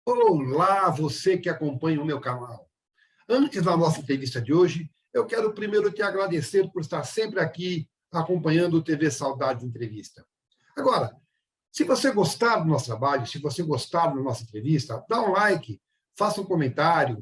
Olá, você que acompanha o meu canal. Antes da nossa entrevista de hoje, eu quero primeiro te agradecer por estar sempre aqui acompanhando o TV Saudade Entrevista. Agora, se você gostar do nosso trabalho, se você gostar da nossa entrevista, dá um like, faça um comentário,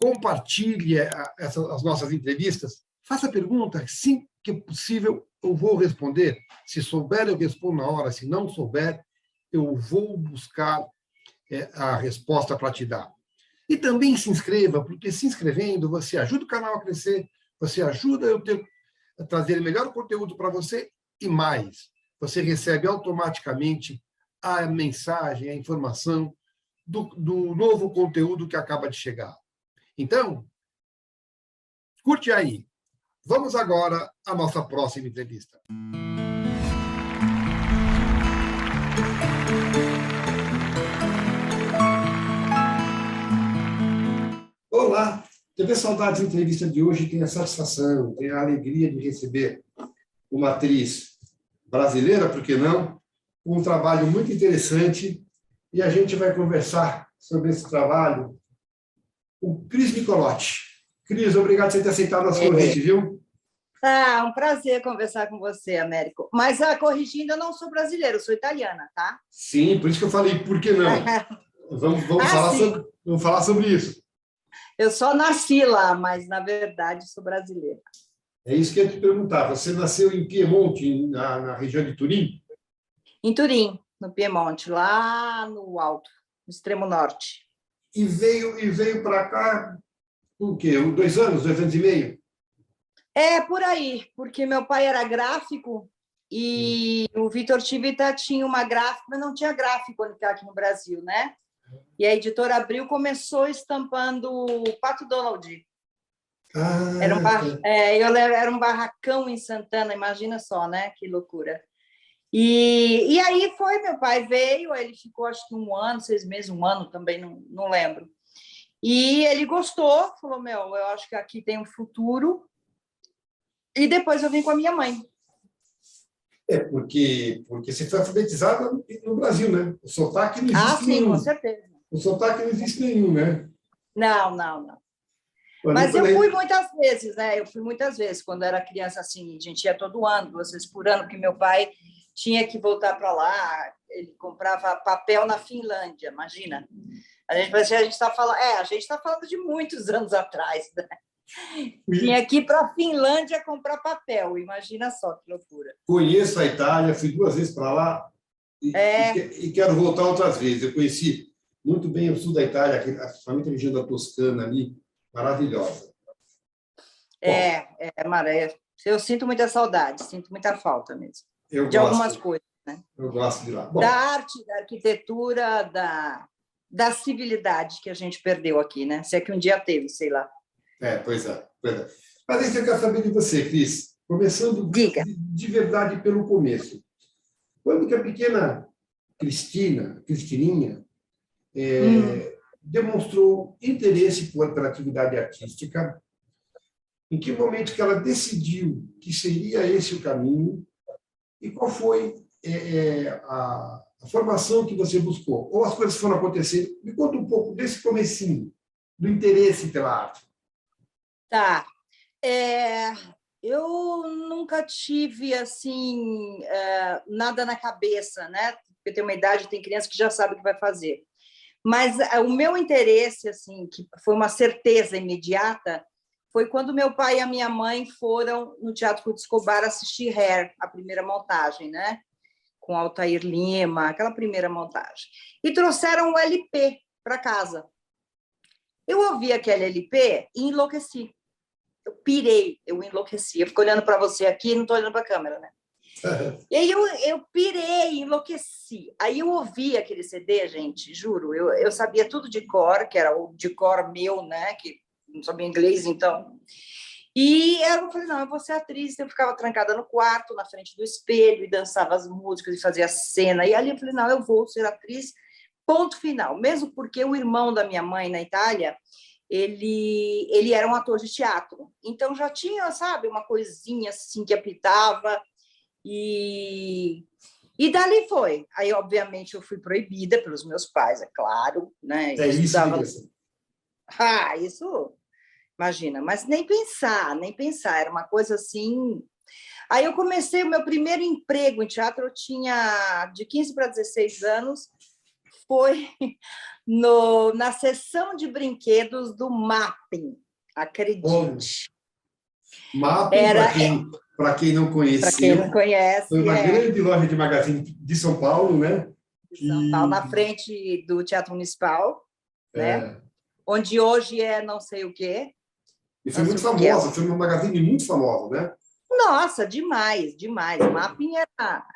compartilhe as nossas entrevistas, faça perguntas, sim que é possível, eu vou responder. Se souber, eu respondo na hora, se não souber, eu vou buscar a resposta para te dar. E também se inscreva, porque se inscrevendo, você ajuda o canal a crescer, você ajuda a trazer melhor conteúdo para você e mais. Você recebe automaticamente a mensagem, a informação do novo conteúdo que acaba de chegar. Então, curte aí. Vamos agora à nossa próxima entrevista. Olá, TV Saudades Entrevista de hoje tem a satisfação, tem a alegria de receber uma atriz brasileira, por que não? Um trabalho muito interessante, e a gente vai conversar sobre esse trabalho com o Cris Nicolotti. Cris, obrigado por você ter aceitado nosso convite, viu? Um prazer conversar com você, Américo. Mas, corrigindo, eu não sou brasileira, eu sou italiana, tá? Sim, por isso que eu falei, por que não? Vamos falar sobre isso. Eu só nasci lá, mas, na verdade, sou brasileira. É isso que eu ia te perguntar. Você nasceu em Piemonte, na região de Turim? Em Turim, no Piemonte, lá no alto, no extremo norte. E veio para cá, o quê? 2 anos, 2 anos e meio? É, por aí, porque meu pai era gráfico e o Vitor Tivita tinha uma gráfica, mas não tinha gráfico aqui no Brasil, né? E a editora Abril começou estampando o Pato Donald. Era um barracão em Santana, imagina só, né? Que loucura. E aí foi, meu pai veio, ele ficou acho que 1 ano, 6 meses, 1 ano também, não lembro. E ele gostou, falou, eu acho que aqui tem um futuro. E depois eu vim com a minha mãe. Porque você foi alfabetizada no Brasil, né? O sotaque não existe sim, nenhum. Com certeza. O sotaque não existe nenhum, né? Não. Mas eu fui muitas vezes, né? Eu fui muitas vezes. Quando era criança, assim, a gente ia todo ano, 2 vezes por ano, porque meu pai tinha que voltar para lá. Ele comprava papel na Finlândia, imagina. A gente está falando de muitos anos atrás, né? Tinha que ir para a Finlândia comprar papel, imagina só que loucura. Conheço a Itália, fui 2 vezes para lá e quero voltar outras vezes. Eu conheci muito bem o sul da Itália, principalmente a região da Toscana ali, maravilhosa. Mara, eu sinto muita saudade, sinto muita falta mesmo. Algumas coisas, né? Eu gosto de lá. Bom, da arte, da arquitetura, da civilidade que a gente perdeu aqui, né? Se é que um dia teve, sei lá. Pois é. Mas isso eu quero saber de você, Cris. Começando de verdade pelo começo. Quando que a pequena Cristininha, demonstrou interesse pela atividade artística? Em que momento que ela decidiu que seria esse o caminho? E qual foi a formação que você buscou? Ou as coisas foram acontecendo? Me conta um pouco desse comecinho, do interesse pela arte. Tá. Eu nunca tive, assim, nada na cabeça, né? Porque tem uma idade, tem criança que já sabe o que vai fazer. Mas o meu interesse, assim, que foi uma certeza imediata, foi quando meu pai e a minha mãe foram no Teatro Ruth Escobar assistir Hair, a primeira montagem, né? Com Altair Lima, aquela primeira montagem. E trouxeram o LP para casa. Eu ouvi aquele LP e enlouqueci. Eu pirei, eu enlouqueci. Eu fico olhando para você aqui, não estou olhando para a câmera, né? E aí eu pirei, enlouqueci. Aí eu ouvi aquele CD, gente, juro, eu sabia tudo de cor, que era o de cor meu, né? Que não sabia inglês, então. E eu falei, não, eu vou ser atriz. Eu ficava trancada no quarto, na frente do espelho, e dançava as músicas, e fazia a cena. E ali eu falei, não, eu vou ser atriz, ponto final. Mesmo porque o irmão da minha mãe, na Itália, ele era um ator de teatro. Então, já tinha, sabe, uma coisinha assim que apitava. E E dali foi. Aí, obviamente, eu fui proibida pelos meus pais, é claro, né? É isso, Estudava... isso, imagina, mas nem pensar, era uma coisa assim. Aí eu comecei o meu primeiro emprego em teatro, eu tinha de 15 para 16 anos, foi na seção de brinquedos do Mapping, acredite. Mapping, para quem não conheceu, para quem não conhece, foi uma grande loja de magazine de São Paulo, né? De São Paulo, na frente do Teatro Municipal, né? Onde hoje é não sei o quê. E foi muito famosa, foi uma magazine muito famosa, né? Nossa, demais. Mapping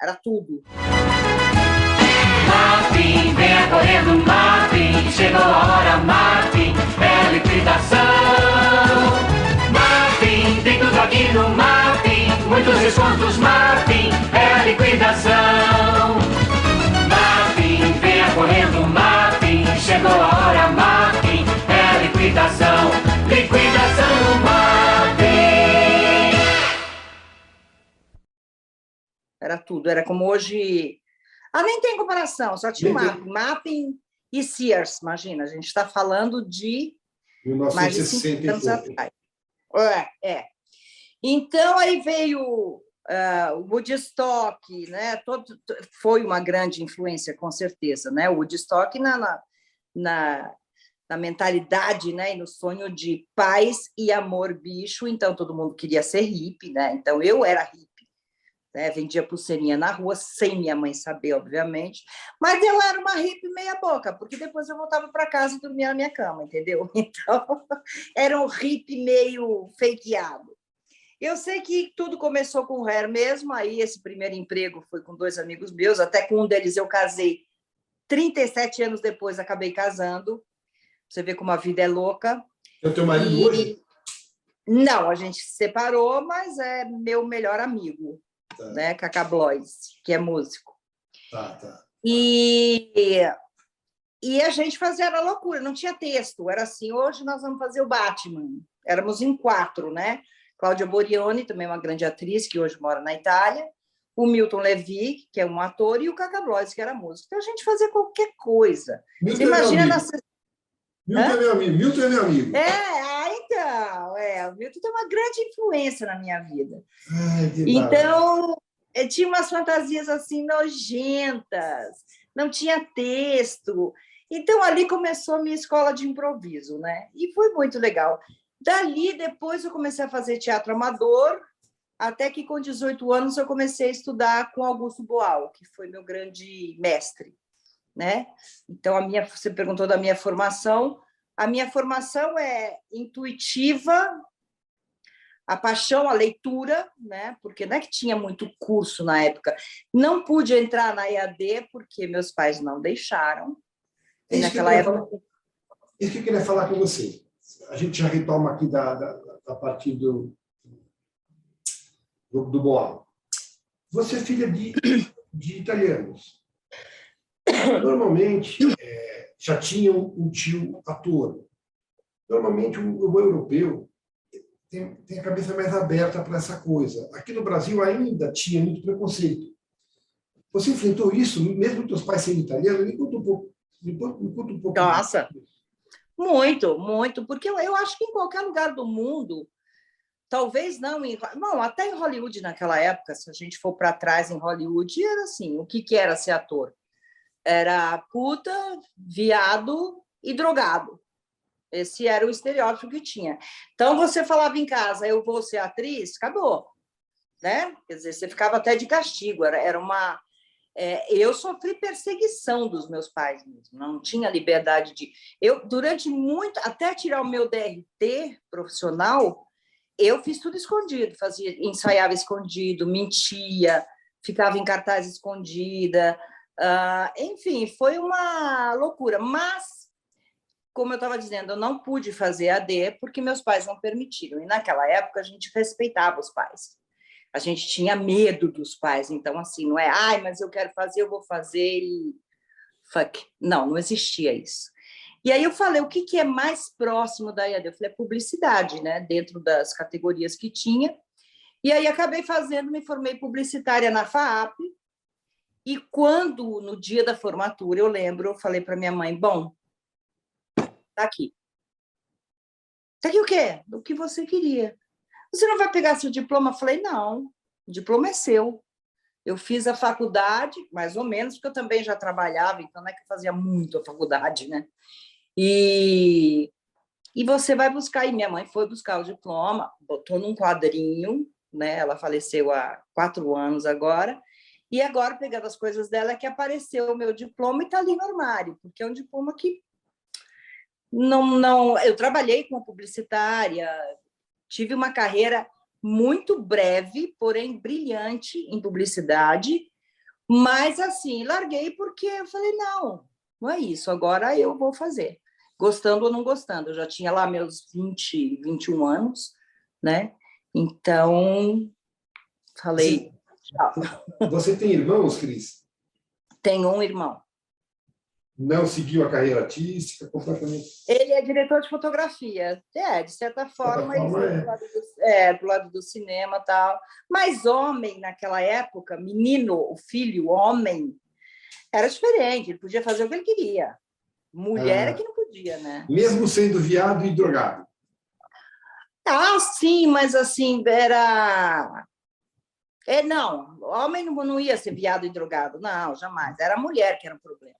era tudo. Mapping, venha correndo, Mapping, chegou a hora, Mapping, é liquidação. Mapping, tem tudo aqui no Mapping, muitos descontos, Mapping, é liquidação. Mapping, venha correndo, Mapping, chegou a hora, Mapping, é liquidação. Liquidação no Mapping. Era tudo, era como hoje... nem tem comparação, só tinha Mapping e Sears, imagina, a gente está falando de 1960 mais de 50 anos atrás. Então, aí veio o Woodstock, né? Foi uma grande influência, com certeza, né? O Woodstock na mentalidade, né? E no sonho de paz e amor bicho, então todo mundo queria ser hippie, né? Então, eu era hippie. Vendia pulseirinha na rua, sem minha mãe saber, obviamente, mas eu era uma hippie meia boca, porque depois eu voltava para casa e dormia na minha cama, entendeu? Então, era um hippie meio fakeado. Eu sei que tudo começou com o hair mesmo, aí esse primeiro emprego foi com 2 amigos meus, até com um deles eu casei, 37 anos depois acabei casando, você vê como a vida é louca. Eu tenho marido hoje? Não, a gente se separou, mas é meu melhor amigo. Né, Cacá Blois, que é músico. Tá. E a gente fazia a loucura, não tinha texto, era assim, hoje nós vamos fazer o Batman. Éramos em 4, né? Cláudia Borioni, também uma grande atriz, que hoje mora na Itália, o Milton Levi, que é um ator, e o Cacá Blois, que era músico. Então, a gente fazia qualquer coisa. Milton você imagina na... Milton é meu amigo. Milton é meu amigo. Então, o Milton tem uma grande influência na minha vida. Ai, então, tinha umas fantasias assim nojentas, não tinha texto. Então, ali começou a minha escola de improviso, né? E foi muito legal. Dali, depois, eu comecei a fazer teatro amador, até que, com 18 anos, eu comecei a estudar com Augusto Boal, que foi meu grande mestre, né? Então, você perguntou da minha formação. A minha formação é intuitiva, a paixão, a leitura, né? Porque não é que tinha muito curso na época. Não pude entrar na EAD porque meus pais não deixaram. E naquela época... Isso que eu queria falar com você. A gente já retoma aqui da partir do Boal. Você é filha de italianos. Normalmente, já tinha um tio ator. Normalmente, o europeu tem a cabeça mais aberta para essa coisa. Aqui no Brasil ainda tinha muito preconceito. Você enfrentou isso, mesmo teus pais sendo italianos? Me conta um pouco. Nossa, muito, porque eu acho que em qualquer lugar do mundo, talvez não, até em Hollywood naquela época, se a gente for para trás em Hollywood, era assim, o que era ser ator? Era puta, viado e drogado. Esse era o estereótipo que tinha. Então, você falava em casa, eu vou ser atriz, acabou. Né? Quer dizer, você ficava até de castigo. Era uma... eu sofri perseguição dos meus pais mesmo. Não tinha liberdade de... Eu, durante muito... Até tirar o meu DRT profissional, eu fiz tudo escondido. Ensaiava escondido, mentia, ficava em cartaz escondida. Enfim, foi uma loucura. Mas, como eu estava dizendo, eu não pude fazer AD porque meus pais não permitiram. E naquela época a gente respeitava os pais. A gente tinha medo dos pais. Então, assim, não é, mas eu quero fazer, eu vou fazer e fuck. Não existia isso. E aí eu falei, o que é mais próximo da EAD? Eu falei, publicidade, né? Dentro das categorias que tinha. E aí acabei me formei publicitária na FAAP. E quando, no dia da formatura, eu lembro, eu falei para minha mãe, bom, tá aqui. Tá aqui o quê? O que você queria. Você não vai pegar seu diploma? Eu falei, não, o diploma é seu. Eu fiz a faculdade, mais ou menos, porque eu também já trabalhava, então não é que eu fazia muito a faculdade, né? E você vai buscar. E minha mãe foi buscar o diploma, botou num quadrinho, né? Ela faleceu há 4 anos agora, e agora, pegando as coisas dela, é que apareceu o meu diploma e está ali no armário, porque é um diploma que não... Eu trabalhei como publicitária, tive uma carreira muito breve, porém brilhante em publicidade, mas, assim, larguei porque eu falei, não é isso, agora eu vou fazer. Gostando ou não gostando, eu já tinha lá meus 20, 21 anos, né? Então, falei, tchau. Você tem irmãos, Cris? Tenho um irmão. Não seguiu a carreira artística completamente? Ele é diretor de fotografia. De certa forma, ele foi pro lado do cinema e tal. Mas homem, naquela época, menino, o filho, homem, era diferente. Ele podia fazer o que ele queria. Mulher é que não podia, né? Mesmo sendo viado e drogado? Sim, mas assim, era... não, homem não ia ser viado e drogado, não, jamais. Era a mulher que era um problema.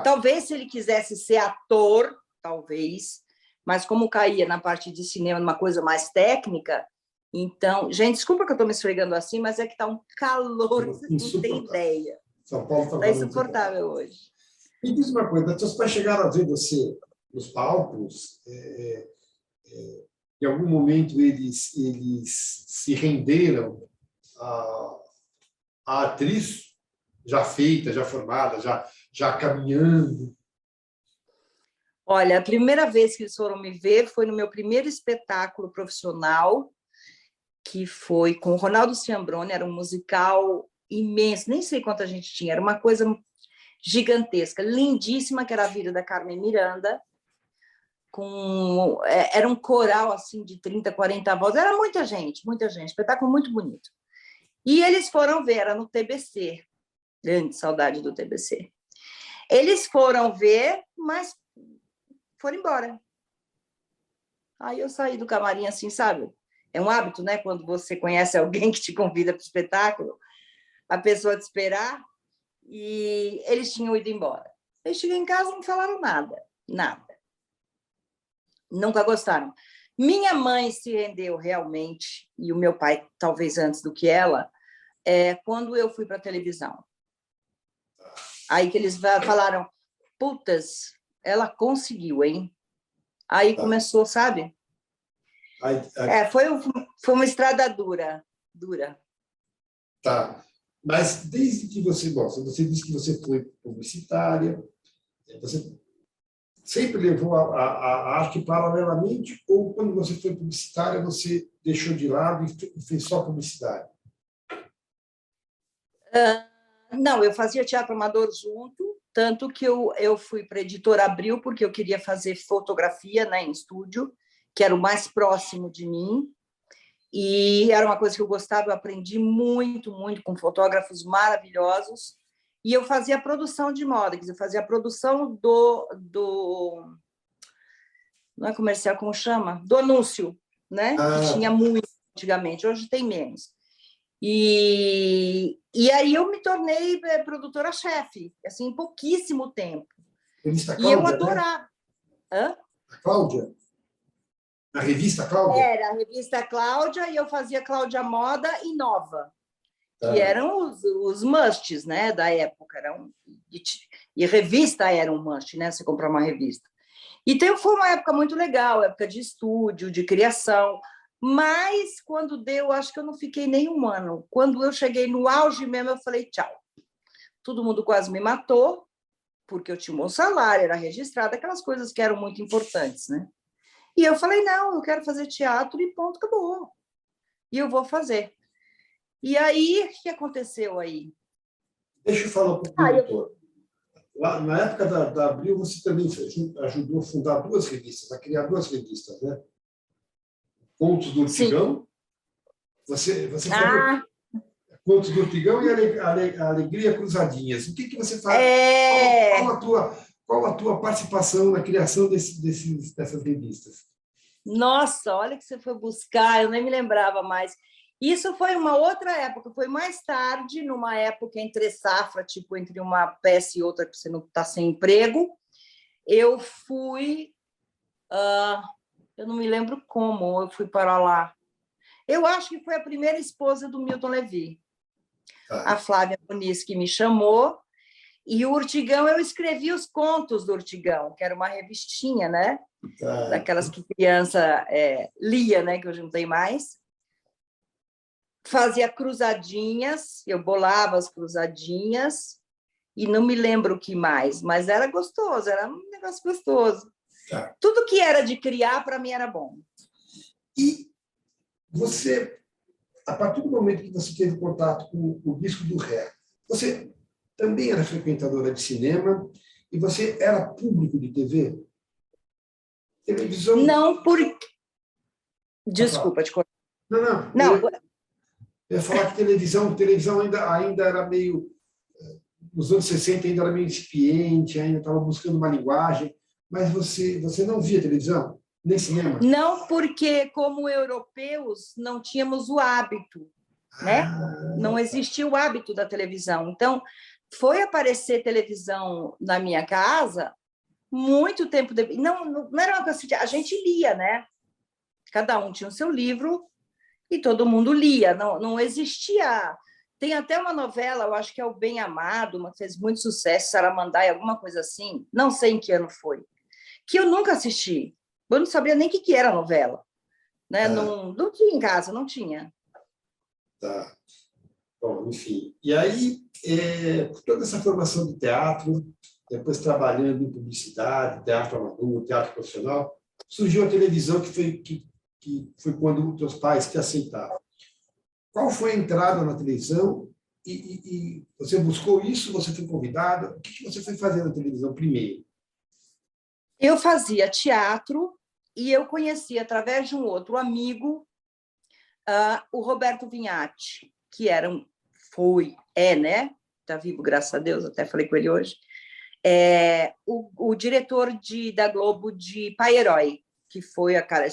Talvez se ele quisesse ser ator, talvez, mas como caía na parte de cinema, numa coisa mais técnica, então... Gente, desculpa que eu estou me esfregando assim, mas é que está um calor, vocês não têm ideia. São Paulo está insuportável hoje. Me diz uma coisa, seus pais chegaram a ver você nos palcos? Em algum momento eles se renderam à atriz já feita, já formada, já caminhando? Olha, a primeira vez que eles foram me ver foi no meu primeiro espetáculo profissional, que foi com o Ronaldo Ciambrone, era um musical imenso, nem sei quanta gente tinha, era uma coisa gigantesca, lindíssima, que era a vida da Carmen Miranda, era um coral assim de 30, 40 vozes, era muita gente, espetáculo muito bonito. E eles foram ver, era no TBC, grande saudade do TBC. Eles foram ver, mas foram embora. Aí eu saí do camarim assim, sabe? É um hábito, né? Quando você conhece alguém que te convida para o espetáculo, a pessoa te esperar, e eles tinham ido embora. Eu cheguei em casa e não falaram nada. Nunca gostaram. Minha mãe se rendeu realmente, e o meu pai, talvez antes do que ela, quando eu fui para a televisão. Aí que eles falaram, putas, ela conseguiu, hein? Aí começou, sabe? Foi uma estrada dura. Tá. Mas desde que você disse que você foi publicitária, você sempre levou a arte paralelamente, ou quando você foi publicitária, você deixou de lado e fez só publicidade? Não, eu fazia teatro amador junto, tanto que eu fui para a Editora Abril, porque eu queria fazer fotografia, né, em estúdio, que era o mais próximo de mim, e era uma coisa que eu gostava, eu aprendi muito, muito com fotógrafos maravilhosos, e eu fazia produção de moda, quer dizer, eu fazia a produção do não é comercial, como chama? Do anúncio, né? Que tinha muito antigamente, hoje tem menos. E aí eu me tornei produtora-chefe, assim, em pouquíssimo tempo. Revista Cláudia, e eu adorava. Né? A Cláudia? A revista Cláudia? Era a revista Cláudia, e eu fazia Cláudia Moda e Nova, que eram os musts, né, da época. E revista era um must, né, você comprar uma revista. Então, foi uma época muito legal, época de estúdio, de criação, mas quando deu, acho que eu não fiquei nem um ano. Quando eu cheguei no auge mesmo, eu falei tchau. Todo mundo quase me matou, porque eu tinha um bom salário, era registrada, aquelas coisas que eram muito importantes, né? E eu falei, não, eu quero fazer teatro e ponto, acabou. E eu vou fazer. E aí, o que aconteceu aí? Deixa eu falar para o produtor. Lá, na época da Abril, você também ajudou a fundar 2 revistas, a criar 2 revistas, né? Contos do Ortigão. Você Contos do Ortigão e Alegria Cruzadinhas. O que você faz? Qual a tua participação na criação dessas revistas? Nossa, olha que você foi buscar, eu nem me lembrava mais. Isso foi uma outra época, foi mais tarde, numa época entre safra, tipo, entre uma peça e outra, que você não está sem emprego. Eu fui, eu não me lembro como eu fui para lá. Eu acho que foi a primeira esposa do Milton Levi, a Flávia Muniz, que me chamou. E o Ortigão, eu escrevi os contos do Ortigão, que era uma revistinha, né? Daquelas que criança lia, né? Que hoje não tem mais. Fazia cruzadinhas, eu bolava as cruzadinhas e não me lembro o que mais, mas era gostoso, era um negócio gostoso. Tudo que era de criar, para mim, era bom. E você, a partir do momento que você teve contato com o disco do Ré, você também era frequentadora de cinema e você era público de TV? Televisão? Não, porque... Desculpa, te cortar. Não. Eu ia falar que televisão ainda era meio... Nos anos 60 ainda era meio incipiente, ainda estava buscando uma linguagem, mas você não via televisão? Nem cinema? Não, porque como europeus não tínhamos o hábito, né? Não existia o hábito da televisão. Então, foi aparecer televisão na minha casa muito tempo depois. Não era uma coisa, a gente lia, né? Cada um tinha o seu livro e todo mundo lia. Não existia... Tem até uma novela, eu acho que é O Bem Amado, uma que fez muito sucesso, Saramandaia, alguma coisa assim, não sei em que ano foi, que eu nunca assisti. Eu não sabia nem o que era a novela. Né? Não tinha em casa, não tinha. Tá. Bom, enfim. E aí, toda essa formação de teatro, depois trabalhando em publicidade, teatro amador, teatro profissional, surgiu a televisão, que foi quando os teus pais te aceitaram. Qual foi a entrada na televisão? E você buscou isso? Você foi convidada? O que você foi fazer na televisão primeiro? Eu fazia teatro e eu conheci, através de um outro amigo, o Roberto Vignati, que né? Está vivo, graças a Deus, até falei com ele hoje. O diretor da Globo de Pai Herói, que foi a cara...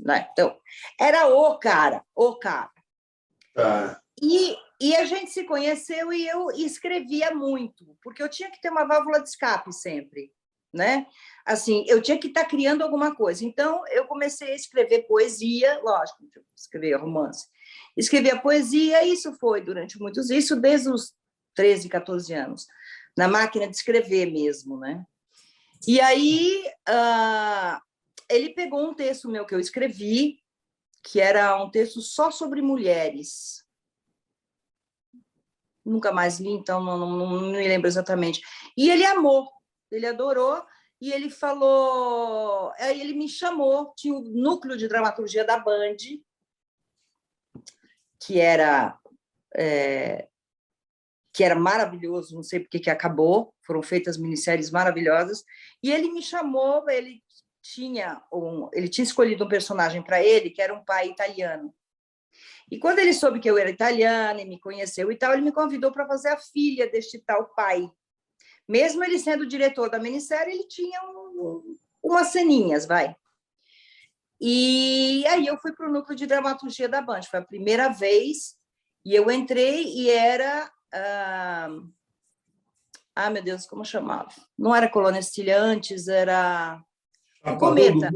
Né? Então, era o cara. E a gente se conheceu e eu escrevia muito, porque eu tinha que ter uma válvula de escape sempre, né? Assim, eu tinha que estar criando alguma coisa. Então, eu comecei a escrever poesia, lógico, escrever romance. Escrevia poesia, isso foi isso desde os 13, 14 anos, na máquina de escrever mesmo, né? E aí, ele pegou um texto meu que eu escrevi, que era um texto só sobre mulheres. Nunca mais li, então não me lembro exatamente. E ele amou, ele adorou, e ele falou... Aí ele me chamou, tinha o núcleo de dramaturgia da Band, que era maravilhoso, não sei por que acabou, foram feitas minisséries maravilhosas, e ele me chamou, ele tinha escolhido um personagem para ele, que era um pai italiano. E quando ele soube que eu era italiana e me conheceu e tal, ele me convidou para fazer a filha deste tal pai. Mesmo ele sendo o diretor da minissérie, ele tinha umas ceninhas, vai. E aí eu fui para o núcleo de dramaturgia da Band, foi a primeira vez, e eu entrei e era... meu Deus, como chamava? Não era Colônia Cecília antes, era... O Cometa.